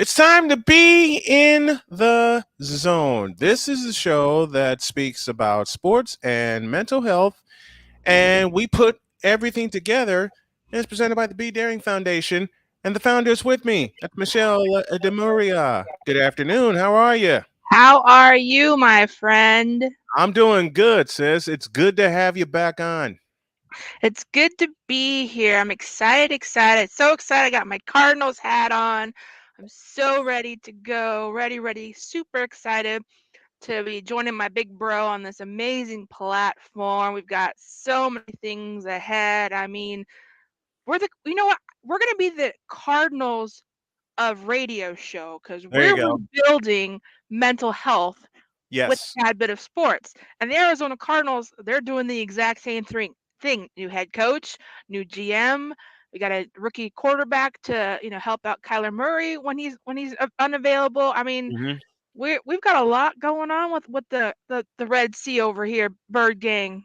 It's time to be in the zone. This is a show that speaks about sports and mental health, and we put everything together. And it's presented by the Be Daring Foundation, and the founders with me. That's Michelle DiMuria. Good afternoon. How are you? How are you, my friend? I'm doing good, sis. It's good to have you back on. It's good to be here. I'm excited. So excited. I got my Cardinals hat on. I'm so ready to go. Ready. Super excited to be joining my big bro on this amazing platform. We've got so many things ahead. I mean, you know what? We're going to be the Cardinals of radio show because There you we're go. rebuilding mental health with Yes. a tad bit of sports. And the Arizona Cardinals, they're doing the exact same thing. New head coach, new GM. We got a rookie quarterback to help out Kyler Murray when he's unavailable. I mean, hmm we've got a lot going on with the Red Sea over here, Bird Gang.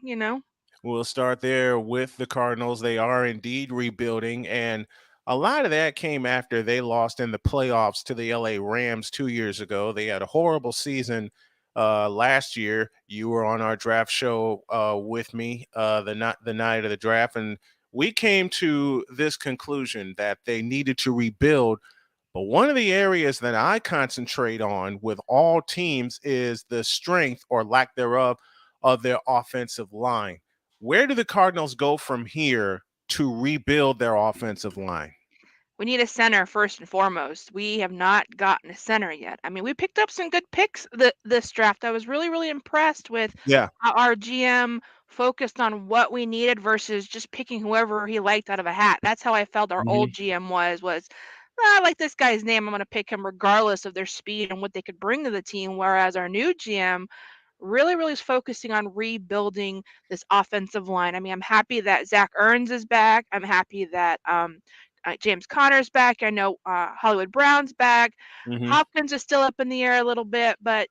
We'll start there with the Cardinals. They are indeed rebuilding, and a lot of that came after they lost in the playoffs to the LA Rams 2 years ago. They had a horrible season last year. You were on our draft show with me the night of the draft, and we came to this conclusion that they needed to rebuild. But one of the areas that I concentrate on with all teams is the strength or lack thereof of their offensive line. Where do the Cardinals go from here to rebuild their offensive line? We need a center first and foremost. We have not gotten a center yet. I mean, we picked up some good picks this draft. I was really impressed with Yeah. how our GM focused on what we needed versus just picking whoever he liked out of a hat. That's how I felt our old hmm GM was "Ah, I like this guy's name. I'm going to pick him regardless of their speed and what they could bring to the team." Whereas our new GM really is focusing on rebuilding this offensive line. I mean, I'm happy that Zach Ertz is back. I'm happy that James Conner's back. I know Hollywood Brown's back. hmm Hopkins is still up in the air a little bit, but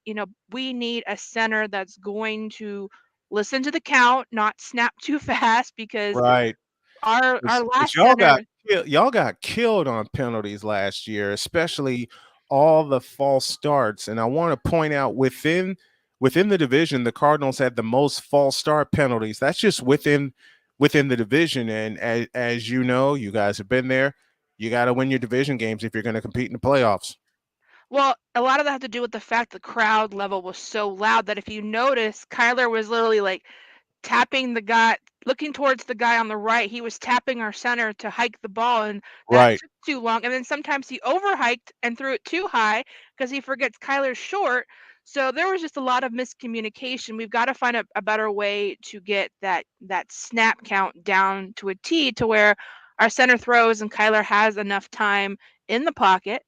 we need a center that's going to listen to the count, not snap too fast because Right. our Because last center. y'all got killed on penalties last year, especially all the false starts. And I want to point out within the division, the Cardinals had the most false start penalties. That's just within the division. And as you know, you guys have been there. You got to win your division games if you're going to compete in the playoffs. Well, a lot of that had to do with the fact the crowd level was so loud that if you notice, Kyler was literally like tapping the guy, looking towards the guy on the right. He was tapping our center to hike the ball, and that Right. took too long. And then sometimes he overhiked and threw it too high because he forgets Kyler's short. So there was just a lot of miscommunication. We've got to find a better way to get that snap count down to a T to where our center throws and Kyler has enough time in the pocket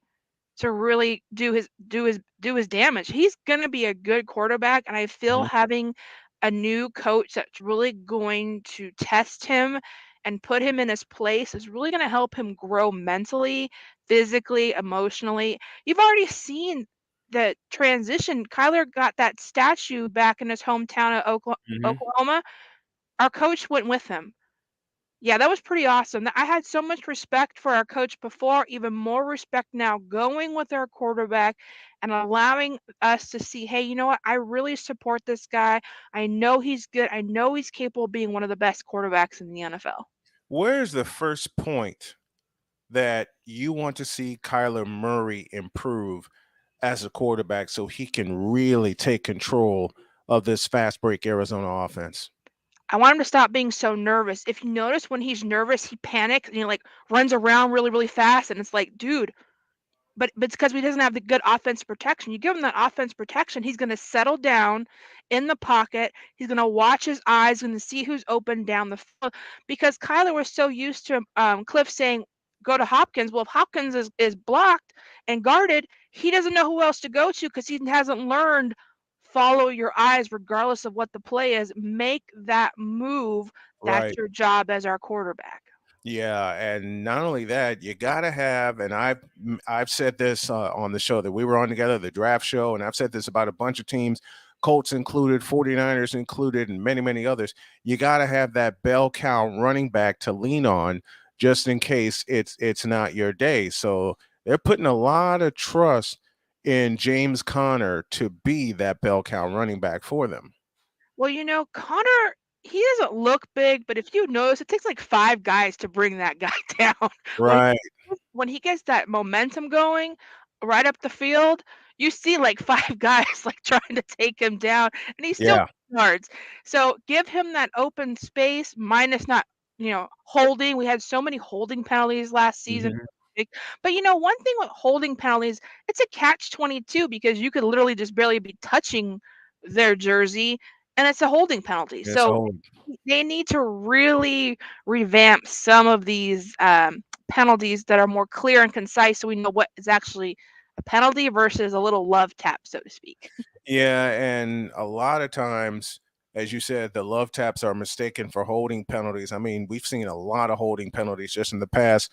to really do his damage. He's gonna be a good quarterback, and I feel Mhm. having a new coach that's really going to test him and put him in his place is really gonna help him grow mentally, physically, emotionally. You've already seen the transition. Kyler got that statue back in his hometown of Mhm. Oklahoma. Our coach went with him. Yeah, that was pretty awesome. I had so much respect for our coach before, even more respect now going with our quarterback and allowing us to see, hey, you know what? I really support this guy. I know he's good. I know he's capable of being one of the best quarterbacks in the NFL. Where's the first point that you want to see Kyler Murray improve as a quarterback so he can really take control of this fast break Arizona offense? I want him to stop being so nervous. If you notice when he's nervous, he panics and he like runs around really fast. And it's like, dude, but it's because he doesn't have the good offense protection. You give him that offense protection, he's going to settle down in the pocket. He's going to watch his eyes, going to see who's open down the field. Because Kyler was so used to Cliff saying, "Go to Hopkins." Well, if Hopkins is blocked and guarded, he doesn't know who else to go to because he hasn't learned follow your eyes regardless of what the play is. Make that move. That's Right. your job as our quarterback. Yeah, and not only that, you got to have, and I've said this on the show that we were on together, the draft show, and I've said this about a bunch of teams, Colts included, 49ers included, and many others. You got to have that bell cow running back to lean on just in case it's not your day. So they're putting a lot of trust in James Conner to be that bell cow running back for them. Well, Connor, he doesn't look big, but if you notice, it takes like 5 guys to bring that guy down. When Right. when he gets that momentum going right up the field, you see like 5 guys like trying to take him down, and he still Yeah. yards. So give him that open space, minus not, holding. We had so many holding penalties last season. Mhm. But one thing with holding penalties, it's a catch 22 because you could literally just barely be touching their jersey and it's a holding penalty. It's a So whole they need to really revamp some of these penalties that are more clear and concise so we know what is actually a penalty versus a little love tap, so to speak. Yeah, and a lot of times, as you said, the love taps are mistaken for holding penalties. I mean, we've seen a lot of holding penalties just in the past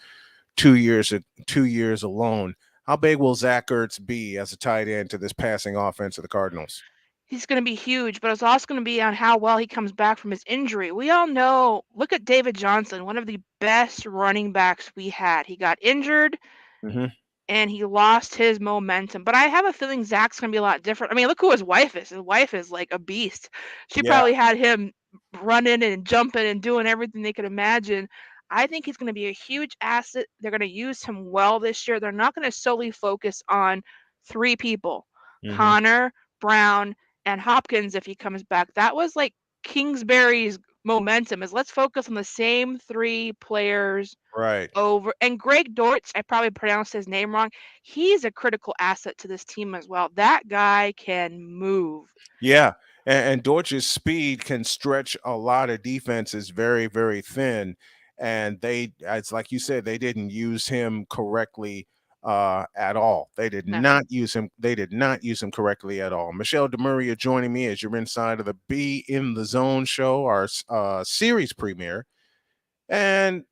2 years, 2 years alone. How big will Zach Ertz be as a tight end to this passing offense of the Cardinals? He's going to be huge, but it's also going to be on how well he comes back from his injury. We all know, look at David Johnson, one of the best running backs we had. He got injured Hmm. and he lost his momentum. But I have a feeling Zach's gonna be a lot different. I mean, look who his wife is. His wife is like a beast. She Yeah. probably had him running and jumping and doing everything they could imagine. I think he's gonna be a huge asset. They're gonna use him well this year. They're not gonna solely focus on 3 people, Hmm. Connor, Brown, and Hopkins if he comes back. That was like Kingsbury's momentum is let's focus on the same 3 players Right. over. And Greg Dortch, I probably pronounced his name wrong. He's a critical asset to this team as well. That guy can move. Yeah, and Deutsch's speed can stretch a lot of defenses very, very thin. And it's like you said, they didn't use him correctly at all. They did No. not use him. They did not use him correctly at all. Michelle DeMuria joining me as you're inside of the Be in the Zone show, our series premiere. And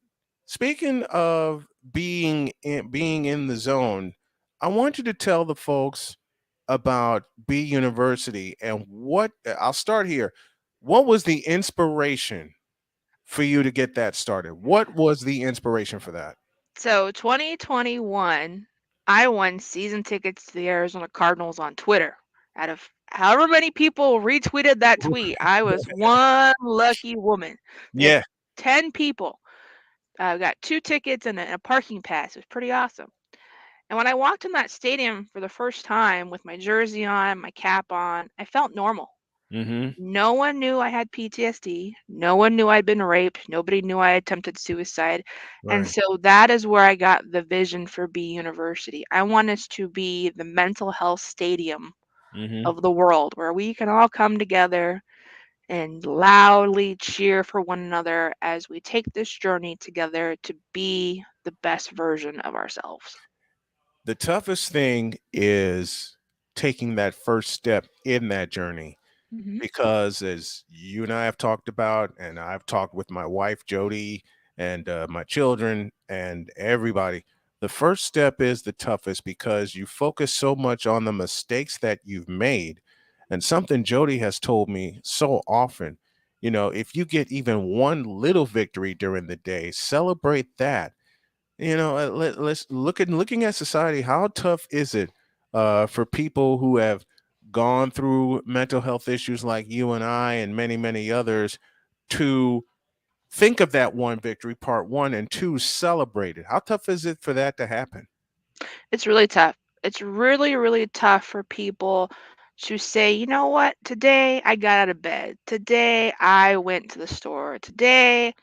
speaking of being in the zone, I want you to tell the folks about B University and what I'll start here. What was the inspiration for you to get that started? What was the inspiration for that? So 2021, I won season tickets to the Arizona Cardinals on Twitter. Out of however many people retweeted that tweet, I was one lucky woman. We had Yeah. 10 people. Got 2 tickets and a parking pass. It was pretty awesome. And when I walked in that stadium for the first time with my jersey on, my cap on, I felt normal. Mm-hmm. No one knew I had PTSD. No one knew I'd been raped. Nobody knew I attempted suicide. And Right. so that is where I got the vision for B University. I want us to be the mental health stadium Mm-hmm. of the world where we can all come together and loudly cheer for one another as we take this journey together to be the best version of ourselves. The toughest thing is taking that first step in that journey Hmm. because as you and I have talked about, and I've talked with my wife Jody and my children and everybody, the first step is the toughest because you focus so much on the mistakes that you've made. And something Jody has told me so often, if you get even one little victory during the day, celebrate that. Let's looking at society. How tough is it for people who have gone through mental health issues like you and I and many, many others to think of that one victory, part one, and two, celebrate it? How tough is it for that to happen? It's really tough. It's really, really tough for people to say, you know what, today I got out of bed. Today I went to the store. Today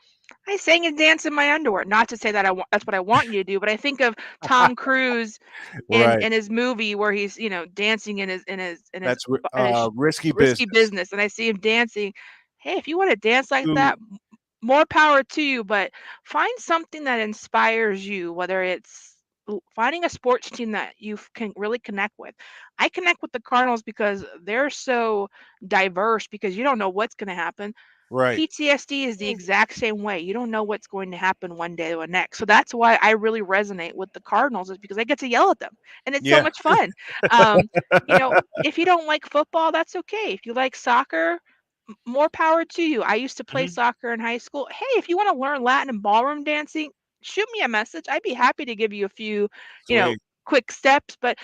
I sang and danced in my underwear. Not to say that that's what I want you to do, but I think of Tom Cruise in Right. in his movie where he's, dancing That's in his risky risky business. business, and I see him dancing. Hey, if you want to dance like Ooh, that, more power to you, but find something that inspires you, whether it's finding a sports team that you can really connect with. I connect with the Cardinals because they're so diverse because you don't know what's going to happen. right. PTSD is the exact same way. You don't know what's going to happen one day or next. So that's why I really resonate with the Cardinals is because I get to yell at them and it's so Yeah. much fun. Um, if you don't like football, that's okay. If you like soccer, more power to you. I used to play Mhm. soccer in high school. Hey, if you want to learn Latin and ballroom dancing, shoot me a message. I'd be happy to give you a few, you know, Sweet. quick steps, but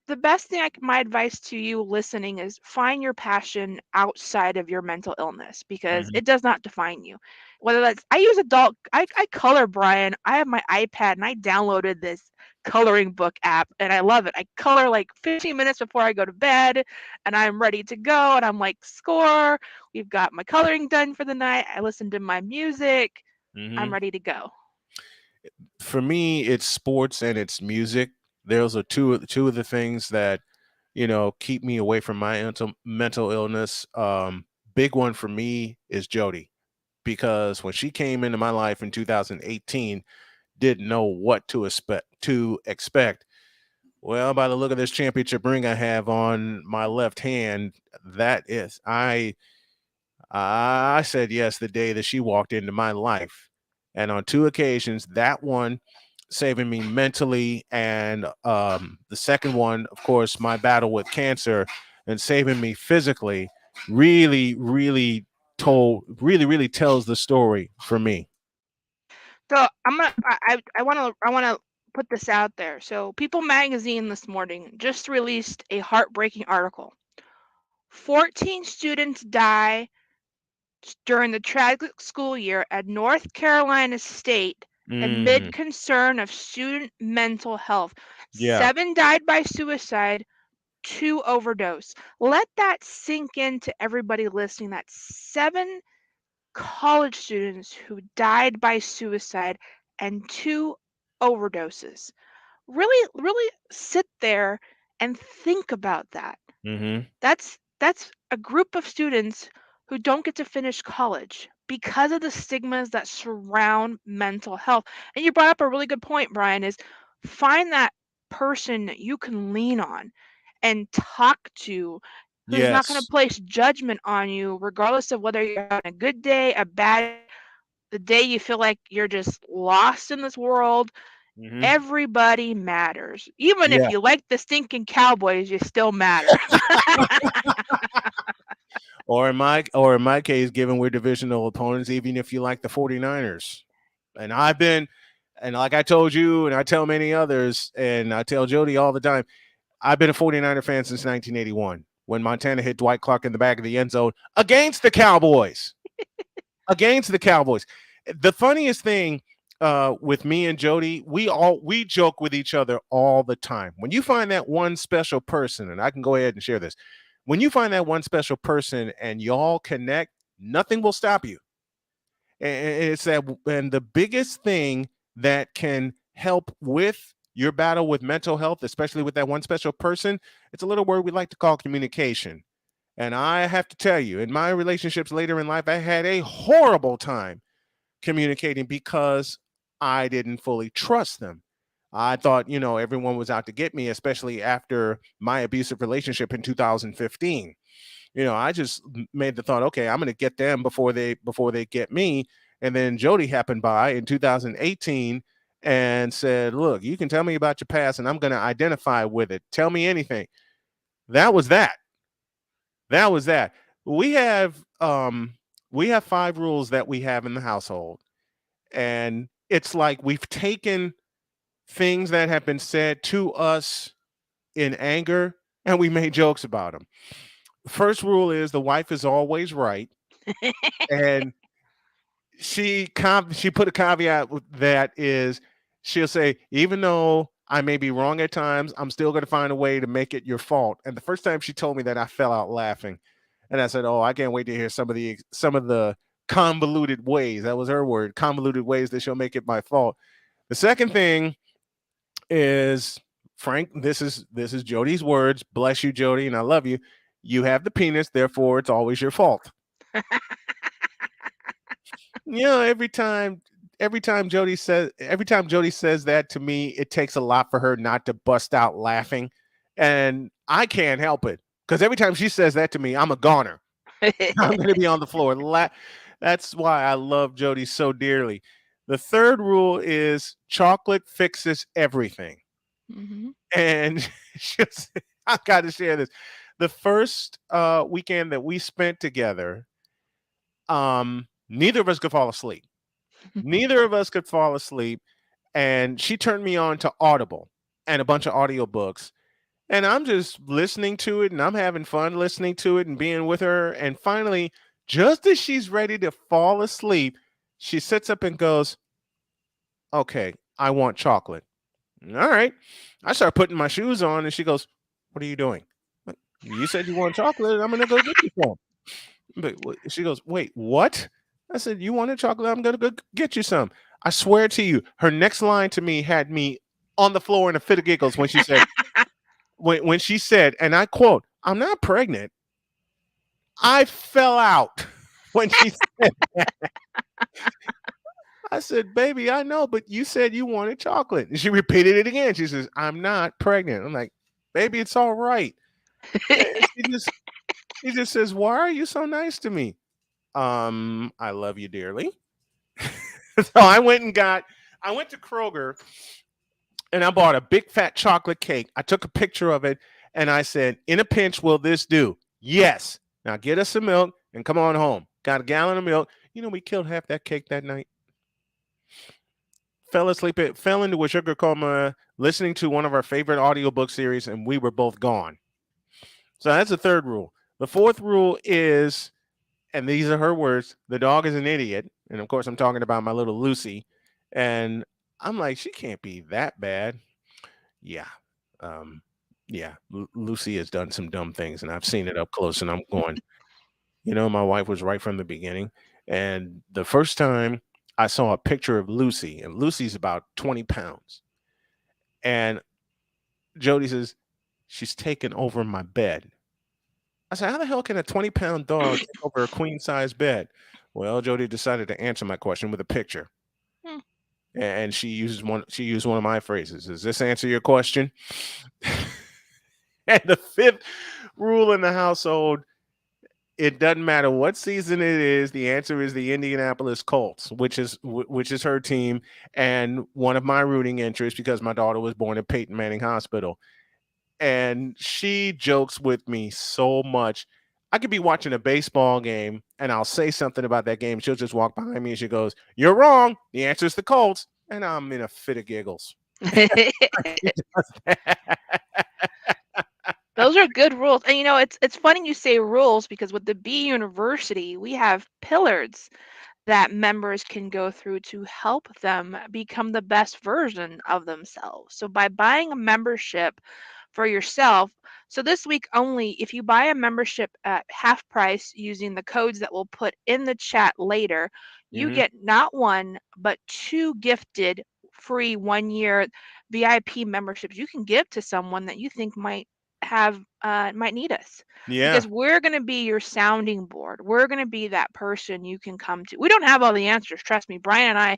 the best thing my advice to you listening is find your passion outside of your mental illness because Mhm. it does not define you. Whether that's I use adult I color, Brian. I have my iPad and I downloaded this coloring book app and I love it. I color like 15 minutes before I go to bed and I'm ready to go and I'm like score. We've got my coloring done for the night. I listen to my music. I'm Mhm. ready to go. For me, it's sports and it's music. Those are two of the things that keep me away from my mental illness. Big one for me is Jody because when she came into my life in 2018, didn't know what to expect. Well, by the look of this championship ring I have on my left hand, that is I said yes the day that she walked into my life. And on two occasions, that one saving me mentally, and the second one, of course, my battle with cancer and saving me physically, really tells the story for me. So I want to put this out there. So People Magazine this morning just released a heartbreaking article. 14 students die during the tragic school year at North Carolina State Mm, amid concern of student mental health. yeah. 7 died by suicide, 2 overdose. Let that sink into everybody listening. That 7 college students who died by suicide and 2 overdoses. Really sit there and think about that. Hmm. That's a group of students who don't get to finish college because of the stigmas that surround mental health. And you brought up a really good point, Brian, is find that person that you can lean on and talk to who's not going to Yes. place judgment on you regardless of whether you're having a good day, a bad day, the day you feel like you're just lost in this world. Hmm. Everybody matters. Even if Yeah. you like the stinking Cowboys, you still matter. Or in my case, given we're divisional opponents, even if you like the 49ers. And I've been, and like I told you, and I tell many others, and I tell Jody all the time, I've been a 49er fan since 1981 when Montana hit Dwight Clark in the back of the end zone against the Cowboys. Against the Cowboys. The funniest thing with me and Jody, we joke with each other all the time. When you find that one special person, and I can go ahead and share this, when you find that one special person and y'all connect, nothing will stop you. It's that, and the biggest thing that can help with your battle with mental health, especially with that one special person, it's a little word we like to call communication. And I have to tell you, in my relationships later in life, I had a horrible time communicating because I didn't fully trust them. I thought, everyone was out to get me, especially after my abusive relationship in 2015. I just made the thought, okay, I'm going to get them before they get me. And then Jody happened by in 2018 and said, "Look, you can tell me about your past, and I'm going to identify with it. Tell me anything." That was that. That was that. We have um we have 5 rules that we have in the household, and it's like we've taken things that have been said to us in anger and we made jokes about them. First rule is the wife is always right, and she put a caveat with that is she'll say, even though I may be wrong at times, I'm still going to find a way to make it your fault. And the first time she told me that, I fell out laughing, and I said, "Oh, I can't wait to hear some of the convoluted ways." That was her word, convoluted ways that she'll make it my fault. The second thing is, Frank, this is Jody's words. Bless you, Jody, and I love you. You have the penis, therefore it's always your fault. Every time Jody says that to me, it takes a lot for her not to bust out laughing. And I can't help it. Because every time she says that to me, I'm a goner. I'm gonna be on the floor. That's why I love Jody so dearly. The third rule is chocolate fixes everything. Mhm. And just I gotta share this. The first weekend that we spent together, neither of us could fall asleep. Neither of us could fall asleep, and she turned me on to Audible. and a bunch of audiobooks. And I'm just listening to it and I'm having fun listening to it and being with her. And finally, just as she's ready to fall asleep, she sits up and goes, "Okay, I want chocolate." All right. I start putting my shoes on and she goes, "What are you doing?" Like, "You said you want chocolate. I'm going to go get you some." But she goes, "Wait, what?" I said, "You wanted chocolate. I'm going to go get you some." I swear to you, her next line to me had me on the floor in a fit of giggles when she said, when she said, and I quote, "I'm not pregnant." I fell out when she said, I said, "Baby, I know, but you said you wanted chocolate." And she repeated it again. She says, "I'm not pregnant." I'm like, "Baby, it's all right." And she just says, "Why are you so nice to me?" I love you dearly. So I went to Kroger and I bought a big fat chocolate cake. I took a picture of it and I said, "In a pinch, will this do?" "Yes." "Now get us some milk and come on home." Got a gallon of milk. We killed half that cake that night. Fell asleep, fell into a sugar coma listening to one of our favorite audiobook series, and we were both gone. So that's the third rule. The fourth rule is, and these are her words, "the dog is an idiot." And of course, I'm talking about my little Lucy. And I'm like, she can't be that bad. Yeah. Um, yeah. Lucy has done some dumb things, and I've seen it up close, and I'm going, my wife was right from the beginning. And the first time I saw a picture of Lucy, and Lucy's about 20 pounds. And Jody says, "She's taken over my bed." I said, "How the hell can a 20-pound dog take over a queen size bed?" Well, Jody decided to answer my question with a picture. Hmm. And she used one of my phrases. "Does this answer your question?" And the fifth rule in the household, it doesn't matter what season it is, the answer is the Indianapolis Colts, which is her team and one of my rooting interests because my daughter was born at Peyton Manning Hospital. And she jokes with me so much. I could be watching a baseball game and I'll say something about that game. She'll just walk behind me and she goes, "You're wrong. The answer is the Colts." And I'm in a fit of giggles. Those are good rules. And it's funny you say rules because with the B University, we have pillars that members can go through to help them become the best version of themselves. So by buying a membership for yourself, so this week only, if you buy a membership at half price using the codes that we'll put in the chat later, you Hmm. get not one, but two gifted free 1 year VIP memberships you can give to someone that you think might need us, Yeah. because we're going to be your sounding board. We're going to be that person you can come to. We don't have all the answers, trust me. Brian and I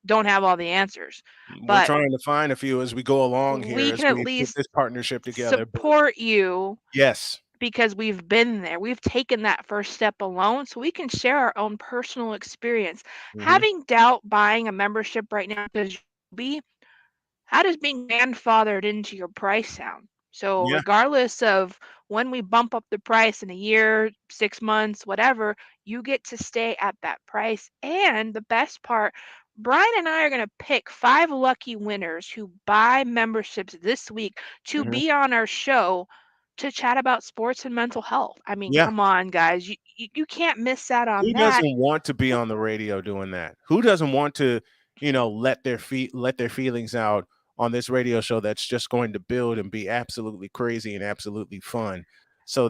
don't have all the answers, We're but trying to find a few as we go along here we as can at we put least this partnership together. But support you yes. because we've been there. We've taken that first step alone, so we can share our own personal experience. Hmm. Having doubt buying a membership right now because you'll be, how does being grandfathered into your price sound? So, Yeah. regardless of when we bump up the price in a year, 6 months, whatever, you get to stay at that price. And the best part, Brian and I are going to pick 5 lucky winners who buy memberships this week to Hmm. be on our show to chat about sports and mental health. I mean, Yeah. come on, guys. You can't miss out on Who that. doesn't want to be on the radio doing that? Who doesn't want to, let their feelings out on this radio show that's just going to build and be absolutely crazy and absolutely fun? So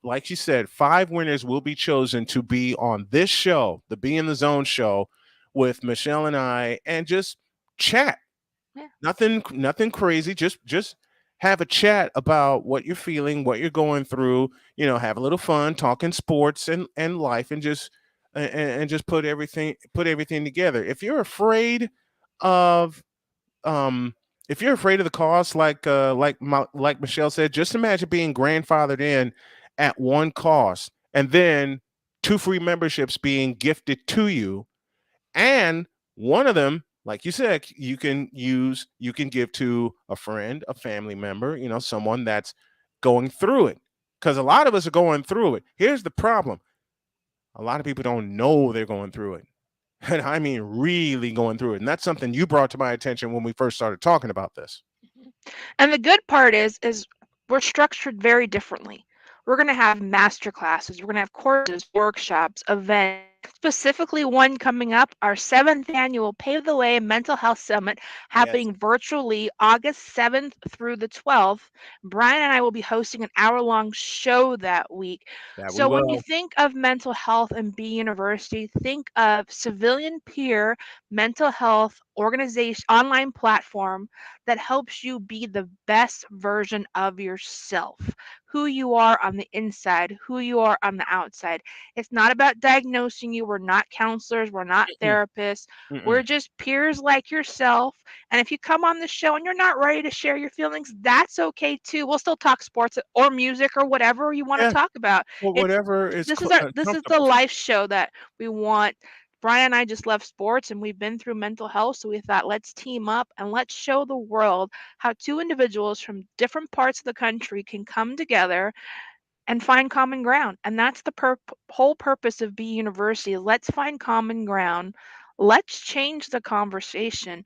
like you said, 5 winners will be chosen to be on this show, the Be in the Zone show with Michelle and I, and just chat. Yeah. Nothing crazy. Just have a chat about what you're feeling, what you're going through. Have a little fun, talking sports and life, and just put everything together. Of um if you're afraid of the cost, like Michelle said, just imagine being grandfathered in at one cost and then two free memberships being gifted to you, and one of them, like you said, you can give to a friend, a family member, someone that's going through it, because a lot of us are going through it. Here's the problem: a lot of people don't know they're going through it. And I mean really going through it, and that's something you brought to my attention when we first started talking about this. And the good part is we're structured very differently. We're going to have master classes, we're going to have courses, workshops, events. Specifically, one coming up, our seventh annual Pave the Way Mental Health Summit, Yes, happening virtually August 7th through the 12th. Brian and I will be hosting an hour-long show that week. that we So when you will. think of mental health and B University, think of civilian peer mental health organization online platform that helps you be the best version of yourself, who you are on the inside, who you are on the outside. It's not about diagnosing you. We're not counselors, we're not Mm-mm, therapists. We're mm-mm. just peers like yourself. And if you come on the show and you're not ready to share your feelings, that's okay too. We'll still talk sports or music or whatever you want to Yeah, talk about. well, It's whatever is this is the comfortable. life show that we want. Brian and I just love sports and we've been through mental health, so we thought let's team up and let's show the world how two individuals from different parts of the country can come together and find common ground. And that's the whole purpose of B University. Let's find common ground. Let's change the conversation.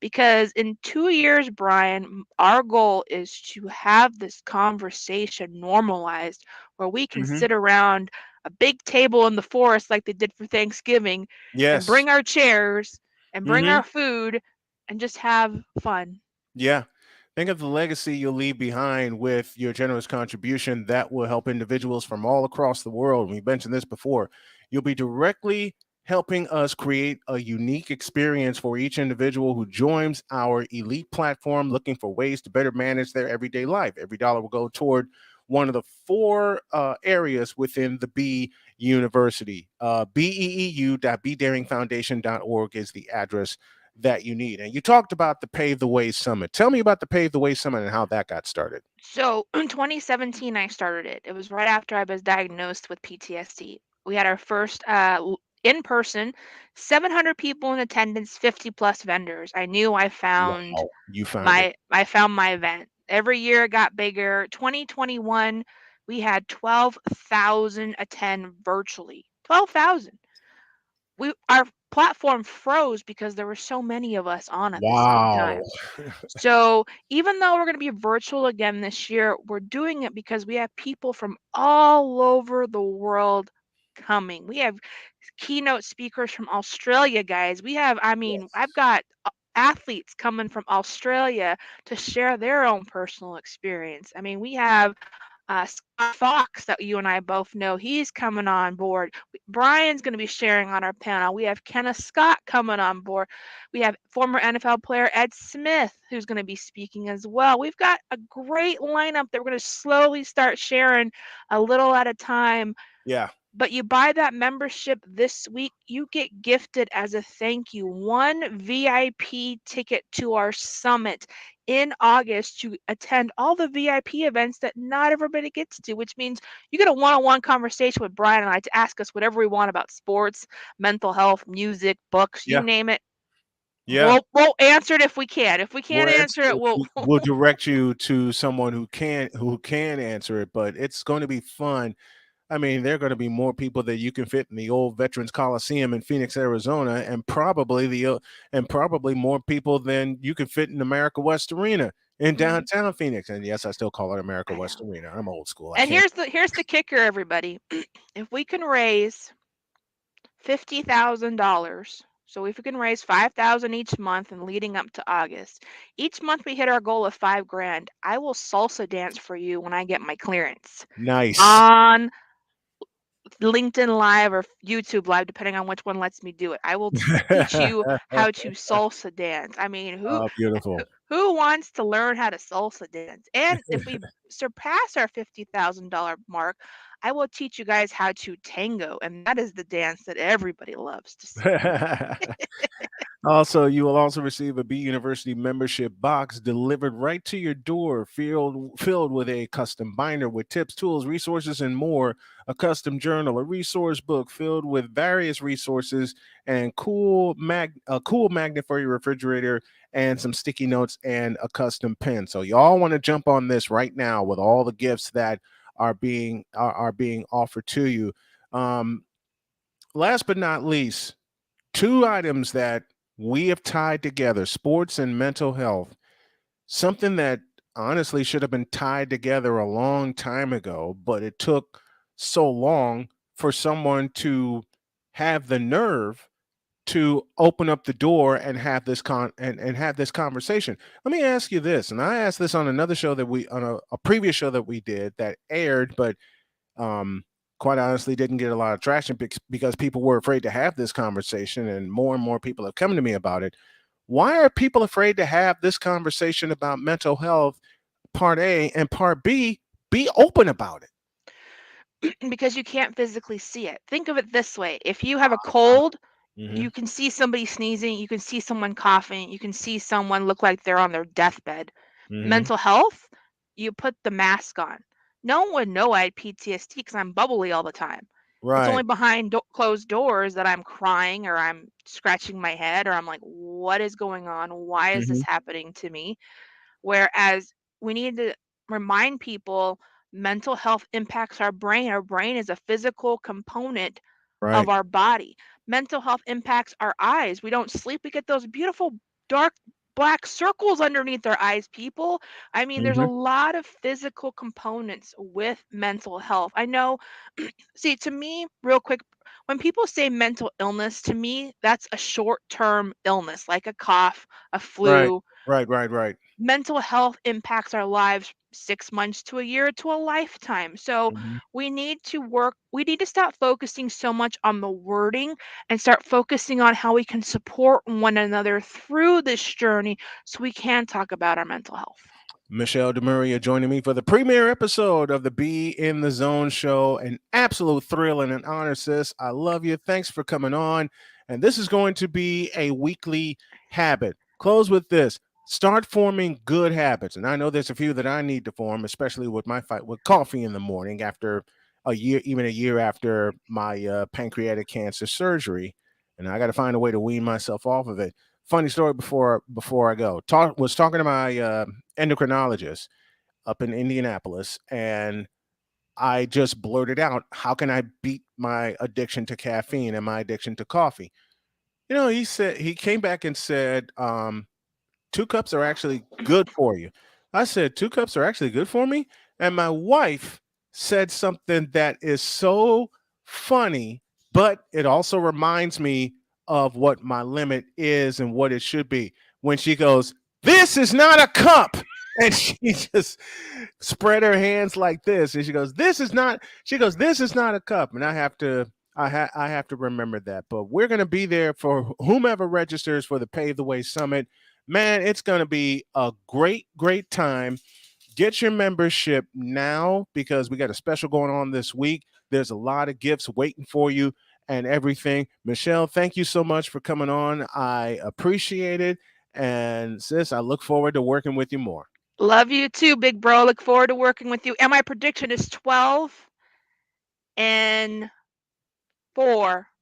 Because in 2 years, Brian, our goal is to have this conversation normalized where we can Hmm. sit around a big table in the forest like they did for Thanksgiving and Yes. bring our chairs and bring Hmm. our food and just have fun. Yeah. Think of the legacy you'll leave behind with your generous contribution that will help individuals from all across the world. We mentioned this before. You'll be directly helping us create a unique experience for each individual who joins our elite platform looking for ways to better manage their everyday life. Every dollar will go toward one of the four areas within the B University. beeu.bdaringfoundation.org is the address that you need. And you talked about the Pave the Way Summit. Tell me about the Pave the Way Summit and how that got started. So in 2017, I started it. It was right after I was diagnosed with PTSD. We had our first in person, 700 people in attendance, 50 plus vendors. I knew Wow, you found it. I found my event. Every year it got bigger. 2021, we had 12,000 attend virtually. 12,000. Our platform froze because there were so many of us on at the same Wow. time. So even though we're going to be virtual again this year, we're doing it because we have people from all over the world coming. We have keynote speakers from Australia, guys. I mean, I've Yes. got athletes coming from Australia to share their own personal experience. I mean, we have Scott Fox that you and I both know. He's coming on board. Brian's going to be sharing on our panel. We have Kenneth Scott coming on board. We have former NFL player Ed Smith who's going to be speaking as well. We've got a great lineup that we're going to slowly start sharing a little at a time. Yeah. But you buy that membership this week, you get gifted as a thank you one VIP ticket to our summit in August to attend all the VIP events that not everybody gets to, which means you get a one on one conversation with Brian and I to ask us whatever we want about sports, mental health, music, books, you Yeah. name it. Yeah. We'll answer it if we can. If we can't We'll answer it, we'll we'll direct you to someone who can answer it, but it's going to be fun. I mean, there are going to be more people that you can fit in the old Veterans Coliseum in Phoenix, Arizona, and probably more people than you can fit in America West Arena in Mhm. downtown Phoenix. And yes, I still call it America I know. West Arena. I'm old school. I And can't. here's the kicker, everybody. If we can raise $50,000. So if we can raise 5,000 each month and leading up to August, each month we hit our goal of 5 grand. I will salsa dance for you when I get my clearance Nice. on LinkedIn Live or YouTube Live, depending on which one lets me do it. I will teach you how to salsa dance. I mean, Oh, beautiful. who wants to learn how to salsa dance? And if we surpass our $50,000 mark, I will teach you guys how to tango, and that is the dance that everybody loves to see. Also, you will also receive a B University membership box delivered right to your door, filled with a custom binder with tips, tools, resources, and more. A custom journal, a resource book filled with various resources, and a cool magnet for your refrigerator, and some sticky notes and a custom pen. So y'all want to jump on this right now with all the gifts that are being offered to you. Um, Last but not least, two items that we have tied together: sports and mental health. something that honestly should have been tied together a long time ago, but it took so long for someone to have the nerve to open up the door and have this and have this conversation. Let me ask you this, and I asked this on another show that we on a previous show that we did that aired, but um, quite honestly didn't get a lot of traction because people were afraid to have this conversation, and more people have come to me about it. Why are people afraid to have this conversation about mental health, part A, and part B? Be open about it. Because you can't physically see it. Think of it this way. If you have a cold, Mm-hmm. you can see somebody sneezing, you can see someone coughing, you can see someone look like they're on their deathbed. Mm-hmm. Mental health, you put the mask on. No one would know I had PTSD because I'm bubbly all the time. It's only Right. behind closed doors that I'm crying or I'm scratching my head or I'm like, what is going on? Why is this Mm-hmm. happening to me? Whereas we need to remind people mental health impacts our brain. Our brain is a physical component of Right. our body. Mental health impacts our eyes. We don't sleep, we get those beautiful dark black circles underneath our eyes, people. I mean, there's a Mm-hmm. lot of physical components with mental health. I know, see, to me, real quick, when people say mental illness, to me, that's a short term illness, like a cough, a Right. flu. Right. Right. Right. Mental health impacts our lives 6 months to a year to a lifetime. So Mm-hmm. we need to stop focusing so much on the wording and start focusing on how we can support one another through this journey so we can talk about our mental health. Michelle DiMuria joining me for the premiere episode of the Be in the Zone show. An absolute thrill and an honor, sis. I love you. Thanks for coming on. And this is going to be a weekly habit. Close with this. Start forming good habits. And I know there's a few that I need to form, especially with my fight with coffee in the morning after a year, even a year after my pancreatic cancer surgery. And I got to find a way to wean myself off of it. Funny story before I go. Was talking to my endocrinologist up in Indianapolis, and I just blurted out, "How can I beat my addiction to caffeine and my addiction to coffee?" He came back and said, 2 cups are actually good for you. I said, 2 cups are actually good for me. And my wife said something that is so funny, but it also reminds me of what my limit is and what it should be. When she goes, "This is not a cup." And she just spread her hands like this. And she goes, "This is not a cup." And I have to remember that. But we're going to be there for whomever registers for the Pave the Way Summit. Man, it's going to be a great time. Get your membership now because we got a special going on this week. There's a lot of gifts waiting for you and everything. Michelle, thank you so much for coming on. I appreciate it. And sis, I look forward to working with you more. Love you too, big bro. Look forward to working with you. And my prediction is 12-4.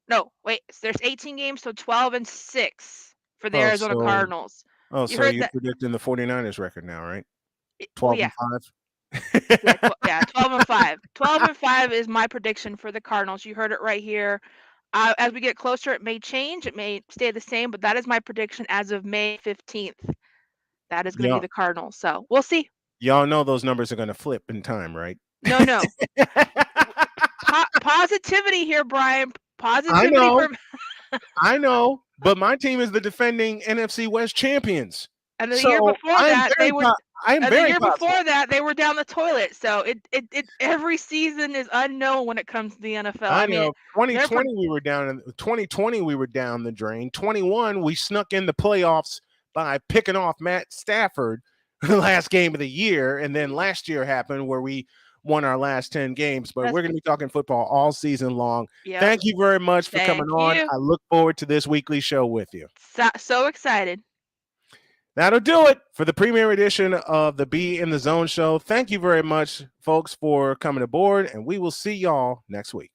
No, wait, there's 18 games, so 12-6 for the Oh, Arizona so Cardinals. oh, You so heard you're that? predicting the 49ers record now, right? Well, 12 yeah, and 5. yeah, 12-5. 12-5 is my prediction for the Cardinals. You heard it right here. As we get closer, it may change. It may stay the same, but that is my prediction as of May 15th. That is going to be y'all, the Cardinals. So we'll see. y'all know those numbers are going to flip in time, right? No, no. Positivity here, Brian. I Positivity know. from. I know, but my team is the defending NFC West champions. And the year So before that, they were. I am And the very year positive. before that, they were down the toilet. So it every season is unknown when it comes to the NFL. I I mean, know. they're 2020 we were down in 2020 we were down the drain. 21 we snuck in the playoffs by picking off Matt Stafford the last game of the year, and then last year happened where we won our last 10 games, but that's we're going to be talking football all season long. yep. Thank you very much for coming Thank on. you. I look forward to this weekly show with you. So excited. That'll do it for the premiere edition of the Be in the Zone show. Thank you very much, folks, for coming aboard, and we will see y'all next week.